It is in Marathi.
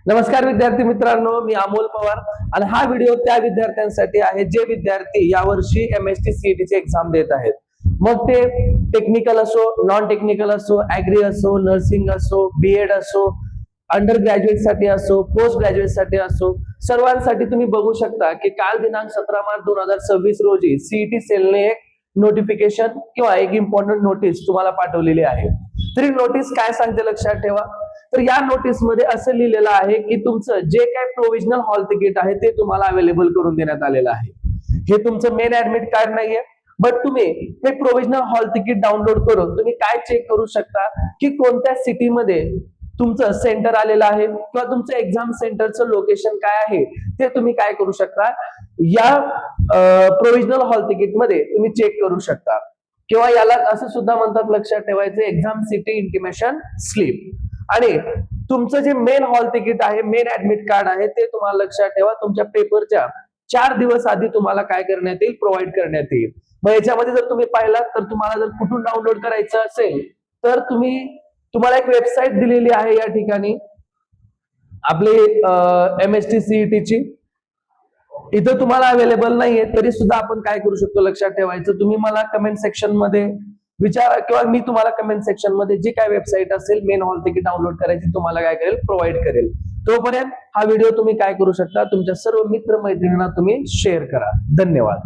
नमस्कार विद्यार्थी मित्रांनो, मी अमोल पवार आणि हा व्हिडिओ त्या विद्यार्थ्यांसाठी आहे जे विद्यार्थी यावर्षी MST CET ची एक्झाम देत आहेत. मग ते टेक्निकल असो, नॉन टेक्निकल असो, ऍग्री असो, नर्सिंग असो, BEd असो, अंडर ग्रॅज्युएट साठी असो, पोस्ट ग्रॅज्युएट साठी असो, सर्वांसाठी तुम्ही बघू शकता की काल दिनांक 17 मार्च 2026 रोजी CET सेलने एक नोटिफिकेशन किंवा एक इम्पॉर्टंट नोटीस तुम्हाला पाठवलेली आहे. तरी नोटीस काय सांगते लक्षात ठेवा. तर या नोटीस मध्ये असं लिहिलेलं आहे की तुमचं जे काही प्रोव्हिजनल हॉल तिकीट आहे ते तुम्हाला अवेलेबल करून देण्यात आलेलं आहे. हे तुमचं मेन ऍडमिट कार्ड नाहीये, बट तुम्ही हे प्रोव्हिजनल हॉल तिकीट डाउनलोड करून तुम्ही काय चेक करू शकता की कोणत्या सिटीमध्ये तुमचं सेंटर आलेलं आहे किंवा तुमचं एक्झाम सेंटरचं लोकेशन काय आहे ते तुम्ही काय करू शकता, या प्रोव्हिजनल हॉल तिकीट मध्ये तुम्ही चेक करू शकता. किंवा याला असं सुद्धा म्हणतात, लक्षात ठेवायचं, एक्झाम सिटी इंटिमेशन स्लिप. आणि तुमचं जे मेन हॉल तिकीट आहे, मेन ऍडमिट कार्ड आहे, ते तुम्हाला लक्षात ठेवा तुमच्या पेपरच्या 4 दिवस आधी तुम्हाला काय करण्यात येईल, प्रोव्हाइड करण्यात येईल. मग याच्यामध्ये जर तुम्ही पाहिलात तर तुम्हाला जर कुठून डाउनलोड करायचं असेल तर तुम्हाला एक वेबसाईट दिलेली आहे या ठिकाणी आपली MST CET ची. इथं तुम्हाला अवेलेबल नाहीये तरी सुद्धा आपण काय करू शकतो, लक्षात ठेवायचं, तुम्ही मला कमेंट सेक्शन मध्ये विचारा किंवा मी तुम्हाला कमेंट सेक्शन मध्ये जी काय वेबसाईट असेल मेन हॉल तिकीट डाउनलोड करायची तुम्हाला काय करेल, प्रोव्हाइड करेल. तोपर्यंत हा व्हिडिओ तुम्ही काय करू शकता, तुमच्या सर्व मित्र मैत्रिणींना तुम्ही शेअर करा. धन्यवाद.